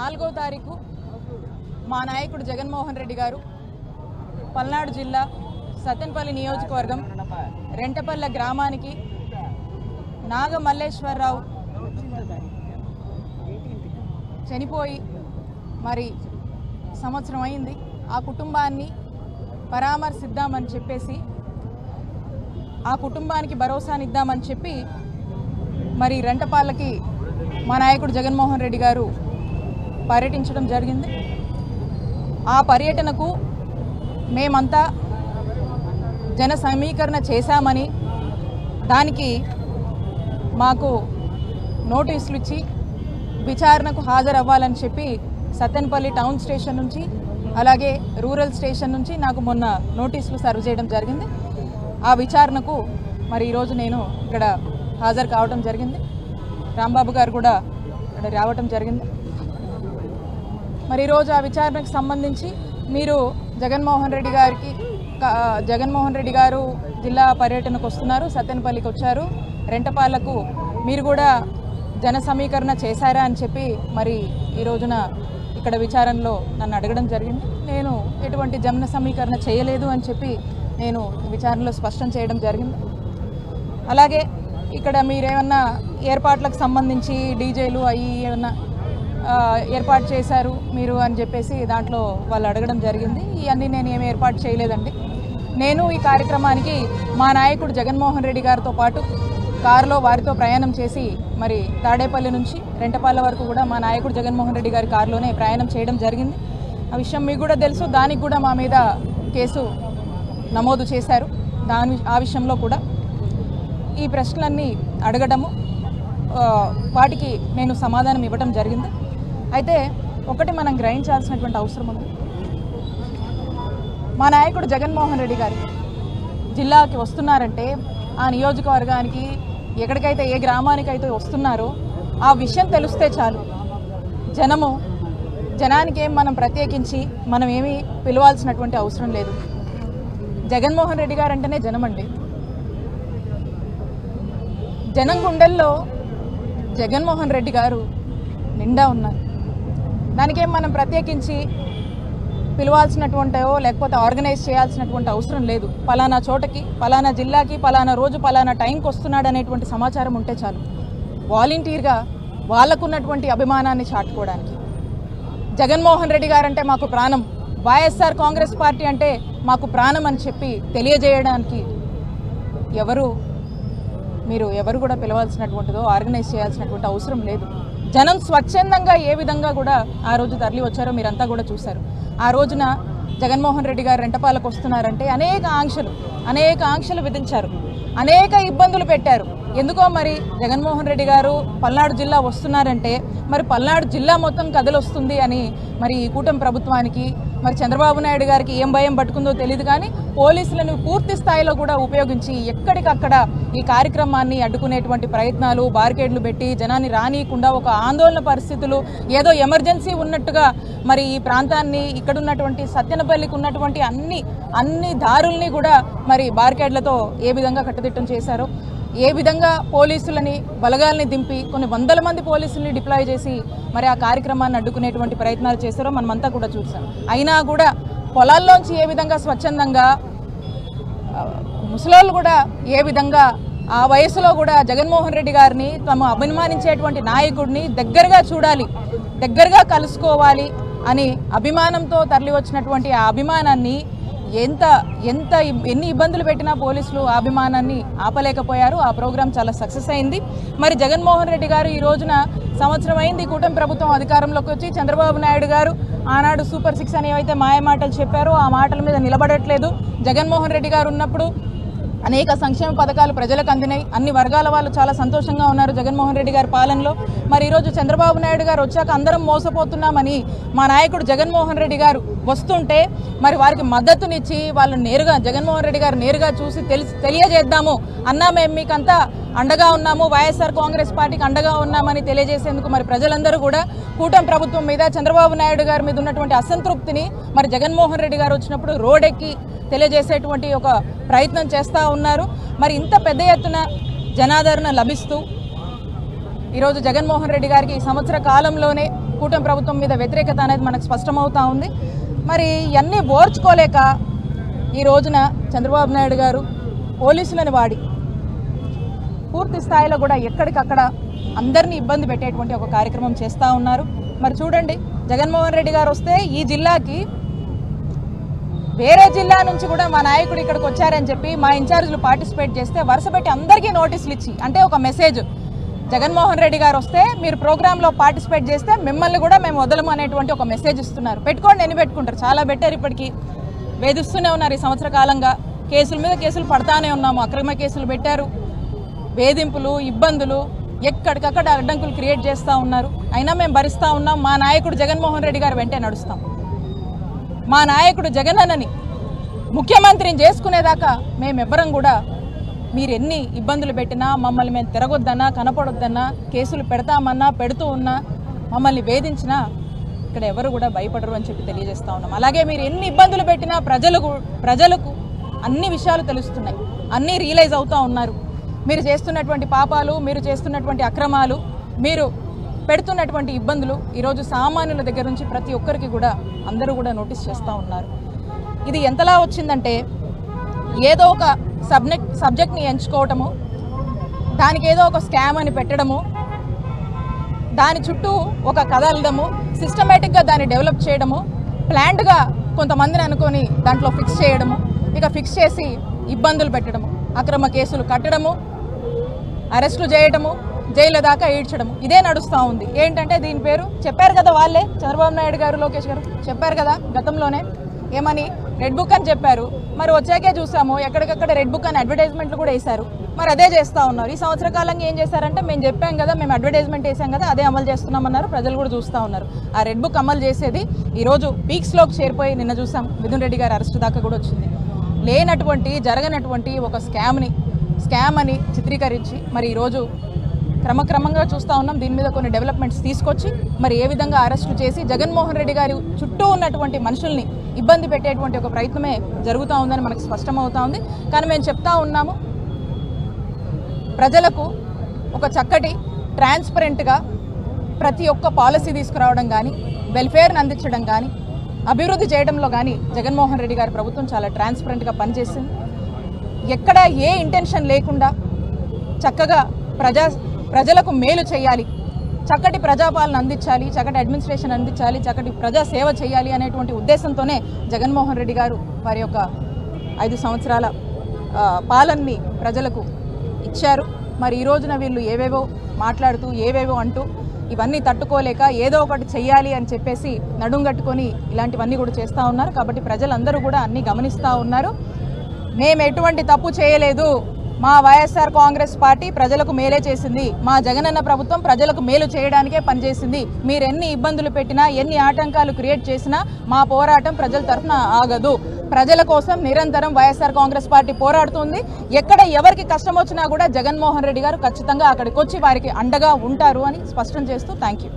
4వ తారీఖు మా నాయకుడు జగన్మోహన్ రెడ్డి గారు పల్నాడు జిల్లా సత్తెనపల్లి నియోజకవర్గం రెంటపల్లె గ్రామానికి నాగమల్లేశ్వరరావు చనిపోయి మరి సంవత్సరం అయింది. ఆ కుటుంబాన్ని పరామర్శిద్దామని చెప్పేసి, ఆ కుటుంబానికి భరోసానిద్దామని చెప్పి మరి రెంటపాళ్ళకి మా నాయకుడు జగన్మోహన్ రెడ్డి గారు పర్యటించడం జరిగింది. ఆ పర్యటనకు మేమంతా జన సమీకరణ చేశామని, దానికి మాకు నోటీసులు ఇచ్చి విచారణకు హాజరవ్వాలని చెప్పి సత్తెనపల్లి టౌన్ స్టేషన్ నుంచి అలాగే రూరల్ స్టేషన్ నుంచి నాకు మొన్న నోటీసులు సర్వ్ చేయడం జరిగింది. ఆ విచారణకు మరి ఈరోజు నేను ఇక్కడ హాజరు కావడం జరిగింది. రాంబాబు గారు కూడా ఇక్కడ రావటం జరిగింది. మరి ఈరోజు ఆ విచారణకు సంబంధించి మీరు జగన్మోహన్ రెడ్డి గారు జిల్లా పర్యటనకు వస్తున్నారు, సత్తెనపల్లికి వచ్చారు, రెంటపాళ్లకు మీరు కూడా జన సమీకరణ చేశారా అని చెప్పి మరి ఈ రోజున ఇక్కడ విచారణలో నన్ను అడగడం జరిగింది. నేను ఎటువంటి జన సమీకరణ చేయలేదు అని చెప్పి నేను విచారణలో స్పష్టం చేయడం జరిగింది. అలాగే ఇక్కడ మీరేమన్నా ఏర్పాట్లకు సంబంధించి డీజేలు అవి ఏమన్నా ఏర్పాటు చేశారు మీరు అని చెప్పేసి దాంట్లో వాళ్ళు అడగడం జరిగింది. ఇవన్నీ నేను ఏమి ఏర్పాటు చేయలేదండి. నేను ఈ కార్యక్రమానికి మా నాయకుడు జగన్మోహన్ రెడ్డి గారితో పాటు కారులో వారితో ప్రయాణం చేసి మరి తాడేపల్లి నుంచి రెంటపాళ్ళ వరకు కూడా మా నాయకుడు జగన్మోహన్ రెడ్డి గారి కారులోనే ప్రయాణం చేయడం జరిగింది. ఆ విషయం మీకు కూడా తెలుసు. దానికి కూడా మా మీద కేసు నమోదు చేశారు. ఆ విషయంలో కూడా ఈ ప్రశ్నలన్నీ అడగడము, వాటికి నేను సమాధానం ఇవ్వడం జరిగింది. అయితే ఒకటి మనం గ్రహించాల్సినటువంటి అవసరం ఉంది. మా నాయకుడు జగన్మోహన్ రెడ్డి గారు జిల్లాకి వస్తున్నారంటే, ఆ నియోజకవర్గానికి ఎక్కడికైతే ఏ గ్రామానికైతే వస్తున్నారో ఆ విషయం తెలిస్తే చాలు. జనానికి ఏం మనం ప్రత్యేకించి మనం ఏమీ పిలవాల్సినటువంటి అవసరం లేదు. జగన్మోహన్ రెడ్డి గారు అంటేనే జనం అండి. జనం గుండెల్లో జగన్మోహన్ రెడ్డి గారు నిండా ఉన్నారు. దానికేం మనం ప్రత్యేకించి పిలవాల్సినటువంటివో లేకపోతే ఆర్గనైజ్ చేయాల్సినటువంటి అవసరం లేదు. పలానా చోటకి, పలానా జిల్లాకి, పలానా రోజు, పలానా టైంకి వస్తున్నాడు అనేటువంటి సమాచారం ఉంటే చాలు. వాలంటీర్గా వాళ్ళకున్నటువంటి అభిమానాన్ని చాటుకోవడానికి, జగన్మోహన్ రెడ్డి గారు అంటే మాకు ప్రాణం, వైఎస్ఆర్ కాంగ్రెస్ పార్టీ అంటే మాకు ప్రాణం అని చెప్పి తెలియజేయడానికి మీరు ఎవరు కూడా పిలవాల్సినటువంటిదో ఆర్గనైజ్ చేయాల్సినటువంటి అవసరం లేదు. జనం స్వచ్ఛందంగా ఏ విధంగా కూడా ఆ రోజు తరలి వచ్చారో మీరంతా కూడా చూశారు. ఆ రోజున జగన్మోహన్ రెడ్డి గారు రెంటపాలకు వస్తున్నారంటే అనేక ఆంక్షలు విధించారు, అనేక ఇబ్బందులు పెట్టారు. ఎందుకో మరి జగన్మోహన్ రెడ్డి గారు పల్నాడు జిల్లా వస్తున్నారంటే మరి పల్నాడు జిల్లా మొత్తం కదలొస్తుంది అని మరి ఈ కూటమి ప్రభుత్వానికి, మరి చంద్రబాబు నాయుడు గారికి ఏం భయం పట్టుకుందో తెలియదు. కానీ పోలీసులను పూర్తి స్థాయిలో కూడా ఉపయోగించి ఎక్కడికక్కడ ఈ కార్యక్రమాన్ని అడ్డుకునేటువంటి ప్రయత్నాలు, బారికేడ్లు పెట్టి జనాన్ని రానియకుండా ఒక ఆందోళన పరిస్థితులు, ఏదో ఎమర్జెన్సీ ఉన్నట్టుగా మరి ఈ ప్రాంతాన్ని, ఇక్కడున్నటువంటి సత్తెనపల్లికి ఉన్నటువంటి అన్ని దారుల్ని కూడా మరి బారికేడ్లతో ఏ విధంగా కట్టుదిట్టం చేశారో, ఏ విధంగా పోలీసులని బలగాల్ని దింపి కొన్ని వందల మంది పోలీసుల్ని డిప్లాయ్ చేసి మరి ఆ కార్యక్రమాన్ని అడ్డుకునేటువంటి ప్రయత్నాలు చేశారో మనమంతా కూడా చూసాం. అయినా కూడా పొలాల్లోంచి ఏ విధంగా స్వచ్ఛందంగా ముసలోళ్ళు కూడా ఏ విధంగా ఆ వయసులో కూడా జగన్మోహన్ రెడ్డి గారిని, తమ అభిమానించేటువంటి నాయకుడిని దగ్గరగా చూడాలి, దగ్గరగా కలుసుకోవాలి అని అభిమానంతో తరలి వచ్చినటువంటి ఆ అభిమానాన్ని ఎన్ని ఇబ్బందులు పెట్టినా పోలీసులు ఆ అభిమానాన్ని ఆపలేకపోయారు. ఆ ప్రోగ్రాం చాలా సక్సెస్ అయింది. మరి జగన్మోహన్ రెడ్డి గారు ఈ రోజున సంవత్సరం అయింది కూటమి ప్రభుత్వం అధికారంలోకి వచ్చి. చంద్రబాబు నాయుడు గారు ఆనాడు సూపర్ 6 అని ఏవైతే మాయమాటలు చెప్పారో ఆ మాటల మీద నిలబడట్లేదు. జగన్మోహన్ రెడ్డి గారు ఉన్నప్పుడు అనేక సంక్షేమ పథకాలు ప్రజలకు అందినాయి. అన్ని వర్గాల వాళ్ళు చాలా సంతోషంగా ఉన్నారు జగన్మోహన్ రెడ్డి గారి పాలనలో. మరి ఈరోజు చంద్రబాబు నాయుడు గారు వచ్చాక అందరం మోసపోతున్నామని మా నాయకుడు జగన్మోహన్ రెడ్డి గారు వస్తుంటే మరి వారికి మద్దతునిచ్చి వాళ్ళు నేరుగా జగన్మోహన్ రెడ్డి గారు నేరుగా చూసి తెలియజేద్దాము అన్నా, మేము మీకంతా అండగా ఉన్నాము, వైఎస్ఆర్ కాంగ్రెస్ పార్టీకి అండగా ఉన్నామని తెలియజేసేందుకు మరి ప్రజలందరూ కూడా కూటమి ప్రభుత్వం మీద, చంద్రబాబు నాయుడు గారి మీద ఉన్నటువంటి అసంతృప్తిని మరి జగన్మోహన్ రెడ్డి గారు వచ్చినప్పుడు రోడ్డెక్కి తెలియజేసేటువంటి ఒక ప్రయత్నం చేస్తూ ఉన్నారు. మరి ఇంత పెద్ద ఎత్తున జనాదరణ లభిస్తూ ఈరోజు జగన్మోహన్ రెడ్డి గారికి ఈ సంవత్సర కాలంలోనే కూటమి ప్రభుత్వం మీద వ్యతిరేకత అనేది మనకు స్పష్టమవుతా ఉంది. మరి ఇవన్నీ ఓర్చుకోలేక ఈ రోజున చంద్రబాబు నాయుడు గారు పోలీసులను వాడి పూర్తి స్థాయిలో కూడా ఎక్కడికక్కడ అందరినీ ఇబ్బంది పెట్టేటువంటి ఒక కార్యక్రమం చేస్తూ ఉన్నారు. మరి చూడండి, జగన్మోహన్ రెడ్డి గారు వస్తే ఈ జిల్లాకి వేరే జిల్లా నుంచి కూడా మా నాయకుడు ఇక్కడికి వచ్చారని చెప్పి మా ఇన్ఛార్జీలు పార్టిసిపేట్ చేస్తే వరుసపెట్టి అందరికీ నోటీసులు ఇచ్చి, అంటే ఒక మెసేజ్, జగన్మోహన్ రెడ్డి గారు వస్తే మీరు ప్రోగ్రాంలో పార్టిసిపేట్ చేస్తే మిమ్మల్ని కూడా మేము వదలము అనేటువంటి ఒక మెసేజ్ ఇస్తున్నారు. పెట్టుకోండి, ఎన్ని పెట్టుకుంటారు, చాలా బెటర్. ఇప్పటికీ వేధిస్తూనే ఉన్నారు. ఈ సంవత్సర కాలంగా కేసుల మీద కేసులు పడతానే ఉన్నాము. అక్రమ కేసులు పెట్టారు, వేధింపులు, ఇబ్బందులు, ఎక్కడికక్కడ అడ్డంకులు క్రియేట్ చేస్తూ ఉన్నారు. అయినా మేము భరిస్తూ ఉన్నాం. మా నాయకుడు జగన్మోహన్ రెడ్డి గారు వెంటే నడుస్తాం. మా నాయకుడు జగనన్నని ముఖ్యమంత్రిని చేసుకునేదాకా మేమెవ్వరం కూడా మీరు ఎన్ని ఇబ్బందులు పెట్టినా, మమ్మల్ని మేము తిరగొద్దన్నా, కనపడొద్దన్నా, కేసులు పెడతామన్నా, పెడుతూ ఉన్నా, మమ్మల్ని వేధించినా ఇక్కడ ఎవరు కూడా భయపడరు అని చెప్పి తెలియజేస్తూ ఉన్నాం. అలాగే మీరు ఎన్ని ఇబ్బందులు పెట్టినా ప్రజలకు అన్ని విషయాలు తెలుస్తున్నాయి, అన్నీ రియలైజ్ అవుతూ ఉన్నారు. మీరు చేస్తున్నటువంటి పాపాలు, మీరు చేస్తున్నటువంటి అక్రమాలు, మీరు పెడుతున్నటువంటి ఇబ్బందులు ఈరోజు సామాన్యుల దగ్గర నుంచి ప్రతి ఒక్కరికి కూడా అందరూ కూడా నోటీస్ చేస్తూ ఉన్నారు. ఇది ఎంతలా వచ్చిందంటే, ఏదో ఒక సబ్జెక్ట్ని ఎంచుకోవటము, దానికి ఏదో ఒక స్కామ్ అని పెట్టడము, దాని చుట్టూ ఒక కథ అల్లడము, సిస్టమేటిక్గా దాన్ని డెవలప్ చేయడము, ప్లాన్డ్గా కొంతమందిని అనుకొని దాంట్లో ఫిక్స్ చేయడము, ఇక ఫిక్స్ చేసి ఇబ్బందులు పెట్టడము, అక్రమ కేసులు కట్టడము, అరెస్టులు చేయడము, జైలు దాకా ఈడ్చడము, ఇదే నడుస్తూ ఉంది. ఏంటంటే దీని పేరు చెప్పారు కదా వాళ్ళే, చంద్రబాబు నాయుడు గారు, లోకేష్ గారు చెప్పారు కదా గతంలోనే, ఏమని రెడ్ బుక్ అని చెప్పారు. మరి వచ్చాకే చూసాము ఎక్కడికక్కడ రెడ్ బుక్ అని అడ్వర్టైజ్మెంట్లు కూడా వేశారు. మరి అదే చేస్తూ ఉన్నారు. ఈ సంవత్సర కాలంగా ఏం చేశారంటే, మేము చెప్పాం కదా, మేము అడ్వర్టైజ్మెంట్ వేసాం కదా, అదే అమలు చేస్తున్నామన్నారు. ప్రజలు కూడా చూస్తూ ఉన్నారు. ఆ రెడ్ బుక్ అమలు చేసేది ఈరోజు పీక్స్లోకి చేరిపోయి నిన్న చూసాం మిథున్ రెడ్డి గారు అరెస్టు దాకా కూడా వచ్చింది. లేనటువంటి, జరగనటువంటి ఒక స్కామ్ అని చిత్రీకరించి మరి ఈరోజు క్రమక్రమంగా చూస్తూ ఉన్నాం. దీని మీద కొన్ని డెవలప్మెంట్స్ తీసుకొచ్చి మరి ఏ విధంగా అరెస్టు చేసి జగన్మోహన్ రెడ్డి గారి చుట్టూ ఉన్నటువంటి మనుషుల్ని ఇబ్బంది పెట్టేటువంటి ఒక ప్రయత్నమే జరుగుతూ ఉందని మనకు స్పష్టమవుతా ఉంది. కానీ మేము చెప్తా ఉన్నాము, ప్రజలకు ఒక చక్కటి ట్రాన్స్పరెంట్గా ప్రతి ఒక్క పాలసీ తీసుకురావడం కానీ, వెల్ఫేర్ని అందించడం కానీ, అభివృద్ధి చేయడంలో కానీ జగన్మోహన్ రెడ్డి గారి ప్రభుత్వం చాలా ట్రాన్స్పరెంట్గా పనిచేసింది. ఎక్కడ ఏ ఇంటెన్షన్ లేకుండా చక్కగా ప్రజలకు మేలు చేయాలి, చక్కటి ప్రజాపాలన అందించాలి, చక్కటి అడ్మినిస్ట్రేషన్ అందించాలి, చక్కటి ప్రజా సేవ చేయాలి అనేటువంటి ఉద్దేశంతోనే జగన్మోహన్ రెడ్డి గారు వారి యొక్క 5 సంవత్సరాల పాలనని ప్రజలకు ఇచ్చారు. మరి ఈ రోజున వీళ్ళు ఏవేవో మాట్లాడుతూ, ఏవేవో అంటూ, ఇవన్నీ తట్టుకోలేక ఏదో ఒకటి చెయ్యాలి అని చెప్పేసి నడుంగట్టుకొని ఇలాంటివన్నీ కూడా చేస్తూ ఉన్నారు. కాబట్టి ప్రజలందరూ కూడా అన్నీ గమనిస్తూ ఉన్నారు. మేము ఎటువంటి తప్పు చేయలేదు, మా వైఎస్ఆర్ కాంగ్రెస్ పార్టీ ప్రజలకు మేలే చేసింది, మా జగనన్న ప్రభుత్వం ప్రజలకు మేలు చేయడానికే పనిచేసింది. మీరు ఎన్ని ఇబ్బందులు పెట్టినా, ఎన్ని ఆటంకాలు క్రియేట్ చేసినా మా పోరాటం ప్రజల తరఫున ఆగదు. ప్రజల కోసం నిరంతరం వైఎస్ఆర్ కాంగ్రెస్ పార్టీ పోరాడుతుంది. ఎక్కడ ఎవరికి కష్టం వచ్చినా కూడా జగన్మోహన్ రెడ్డి గారు ఖచ్చితంగా అక్కడికి వచ్చి వారికి అండగా ఉంటారు అని స్పష్టం చేస్తూ థ్యాంక్ యూ.